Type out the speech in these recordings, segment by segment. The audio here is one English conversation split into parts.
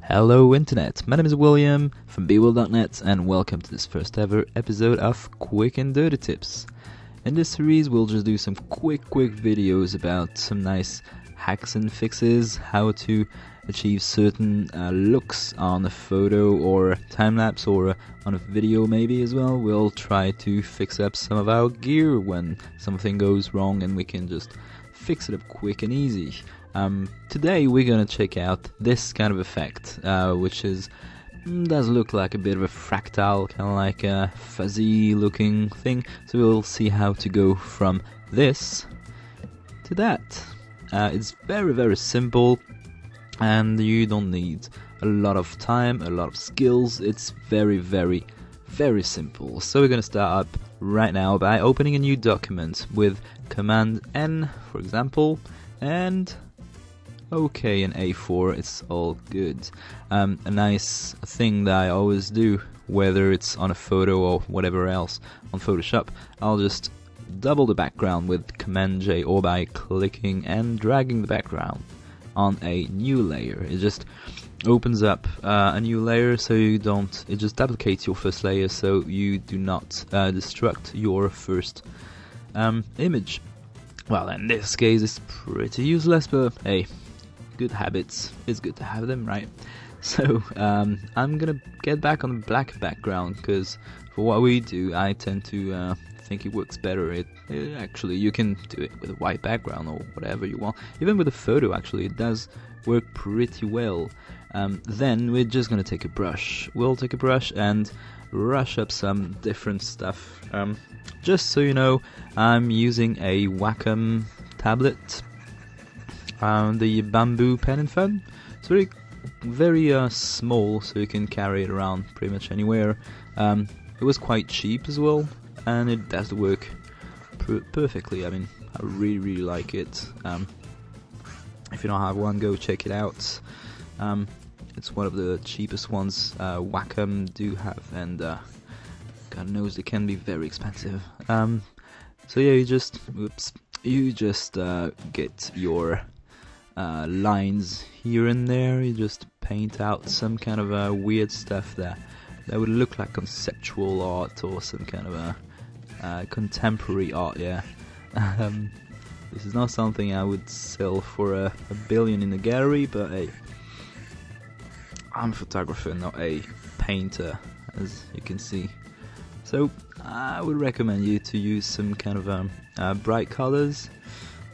Hello Internet, my name is William from bworld.net and welcome to this first ever episode of Quick and Dirty Tips. In this series we'll just do some quick videos about some nice hacks and fixes, how to achieve certain looks on a photo or time-lapse or on a video maybe as well. We'll try to fix up some of our gear when something goes wrong and we can just fix it up quick and easy. Today we're gonna check out this kind of effect, which does look like a bit of a fractal, kind of like a fuzzy looking thing. So we'll see how to go from this to that. It's very simple, and you don't need a lot of time, a lot of skills. It's very simple. So we're gonna start up right now by opening a new document with Command N, for example, and OK and A4, it's all good. A nice thing that I always do, whether it's on a photo or whatever else on Photoshop, I'll just double the background with Command J or by clicking and dragging the background on a new layer. It just opens up a new layer, so it just duplicates your first layer, so you do not destruct your first image. Well, in this case it's pretty useless, but hey, good habits, it's good to have them, right? So I'm gonna get back on the black background, because for what we do I tend to think it works better. It actually, you can do it with a white background or whatever you want. Even with a photo, actually, it does work pretty well. Then we're just gonna take a brush. We'll take a brush and brush up some different stuff. Just so you know, I'm using a Wacom tablet, the Bamboo Pen and Fun. It's very small, so you can carry it around pretty much anywhere. It was quite cheap as well, and it does the work perfectly. I mean, I really like it. If you don't have one, go check it out. It's one of the cheapest ones Wacom do have, and God knows they can be very expensive. So yeah, you just get your lines here and there. You just paint out some kind of weird stuff that would look like conceptual art or some kind of contemporary art. Yeah. This is not something I would sell for a billion in a gallery, but hey, I'm a photographer, not a painter, as you can see. So I would recommend you to use some kind of bright colors.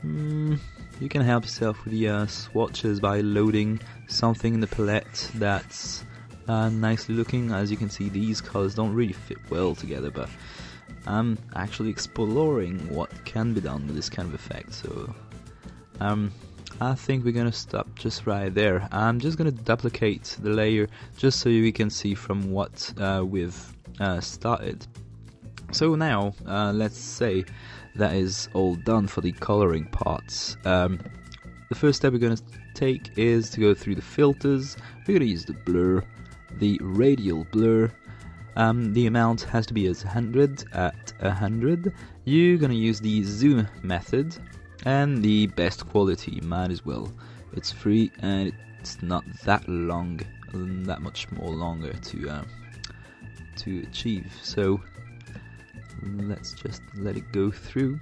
You can help yourself with the swatches by loading something in the palette that's nicely looking. As you can see, these colors don't really fit well together, but I'm actually exploring what can be done with this kind of effect. So I think we're gonna stop just right there. I'm just gonna duplicate the layer just so we can see from what we've started. So now let's say that is all done for the coloring parts. The first step we're going to take is to go through the filters. We're going to use the blur, the radial blur. The amount has to be as 100 at 100. You're going to use the zoom method, and the best quality, might as well. It's free and it's not that long, that much more longer to achieve. So let's just let it go through.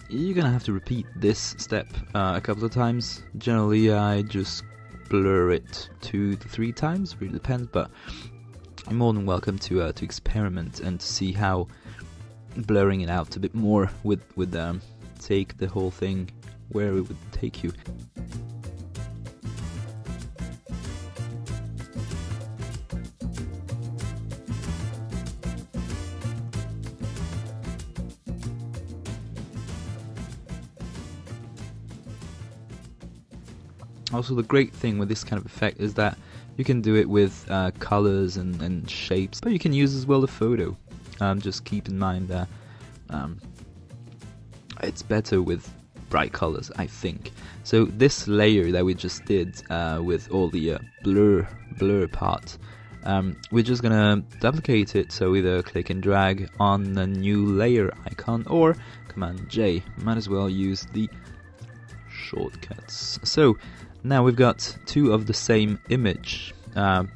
You're gonna have to repeat this step a couple of times. Generally I just blur it 2 to 3 times, really depends, but you're more than welcome to experiment and to see how blurring it out a bit more would take the whole thing where it would take you. Also, the great thing with this kind of effect is that you can do it with colors and shapes, but you can use as well the photo. Just keep in mind that it's better with bright colors, I think. So this layer that we just did with all the blur part, we're just gonna duplicate it. So either click and drag on the new layer icon or Command J. Might as well use the shortcuts. So Now we've got two of the same image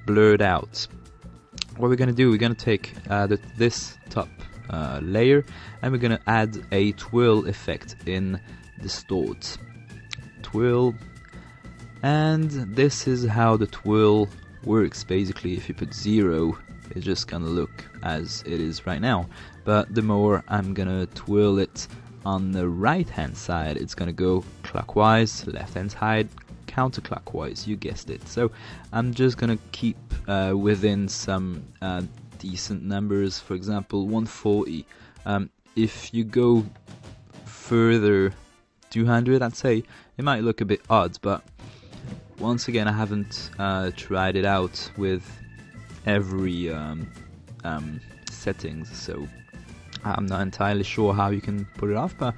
blurred out. What we're going to do, we're going to take this top layer, and we're going to add a twirl effect in distort. Twirl, and this is how the twirl works. Basically, if you put 0, it's just gonna look as it is right now, but the more I'm gonna twirl it on the right hand side, it's gonna go clockwise, left hand side counterclockwise, you guessed it. So I'm just gonna keep within some decent numbers. For example, 140. If you go further, 200, I'd say it might look a bit odd, but once again, I haven't tried it out with every settings, so I'm not entirely sure how you can put it off, but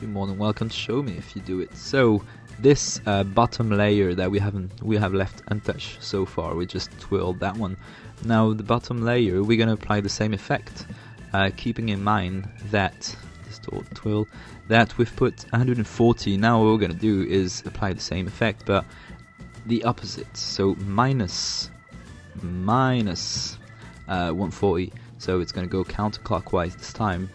you're more than welcome to show me if you do it. So this bottom layer that we have left untouched so far, we just twirled that one. Now the bottom layer, we're gonna apply the same effect, keeping in mind that twirl that we've put 140. Now what we're gonna do is apply the same effect, but the opposite. So minus 140. So it's gonna go counterclockwise this time.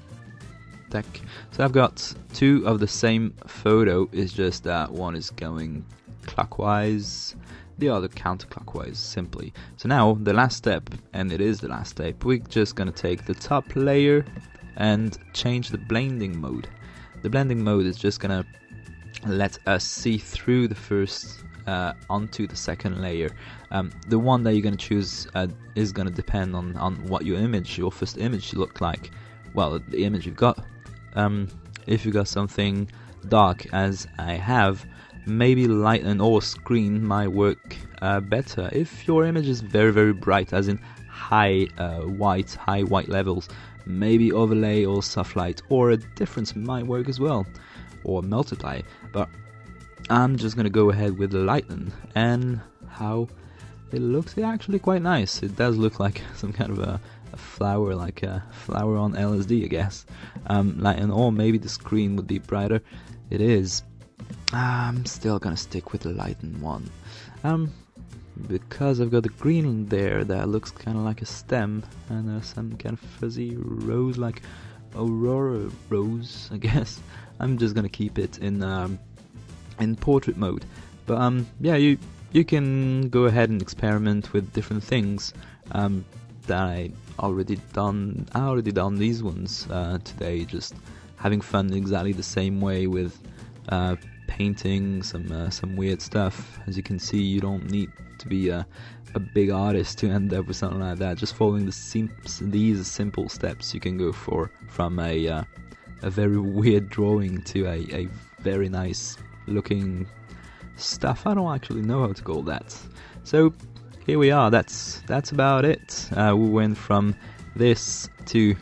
So I've got two of the same photo, it's just that one is going clockwise, the other counterclockwise, simply. So now the last step, and it is the last step, we're just gonna take the top layer and change the blending mode. The blending mode is just gonna let us see through the first onto the second layer. The one that you're gonna choose is gonna depend on what your first image look like. Well, the image you've got. If you got something dark, as I have, maybe lighten or screen might work better. If your image is very, very bright, as in high white levels, maybe overlay or soft light or a difference might work as well, or multiply. But I'm just gonna go ahead with the lighten, and how it looks, actually quite nice. It does look like some kind of a flower, like a flower on LSD, I guess. Lighten, or maybe the screen would be brighter. It is. I'm still gonna stick with the lighten one, because I've got the green there that looks kind of like a stem, and some kind of fuzzy rose, like aurora rose, I guess. I'm just gonna keep it in portrait mode. But yeah, you can go ahead and experiment with different things. That I already done these ones today, just having fun exactly the same way with painting some weird stuff. As you can see, you don't need to be a big artist to end up with something like that. Just following these simple steps, you can go from a very weird drawing to a very nice looking stuff. I don't actually know how to call that. So here we are. That's about it. We went from this to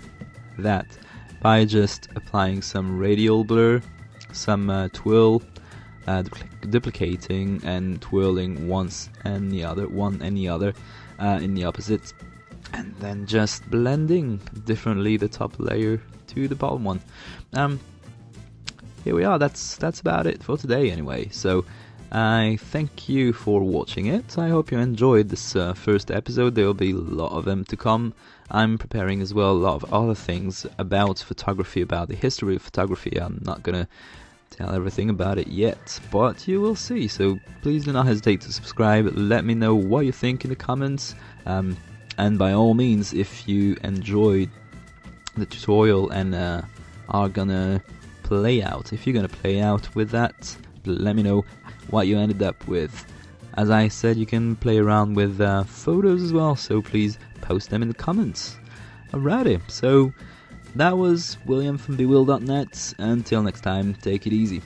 that by just applying some radial blur, some twirl, duplicating and twirling one and the other in the opposite, and then just blending differently the top layer to the bottom one. Here we are. That's about it for today anyway. So I thank you for watching it. I hope you enjoyed this first episode. There will be a lot of them to come. I'm preparing as well a lot of other things about photography, about the history of photography. I'm not gonna tell everything about it yet, but you will see. So please do not hesitate to subscribe. Let me know what you think in the comments, and by all means, if you enjoyed the tutorial and are gonna play out, if you're gonna play out with that, let me know what you ended up with. As I said, you can play around with photos as well, so please post them in the comments. Alrighty, so that was William from BeWill.net. Until next time, take it easy.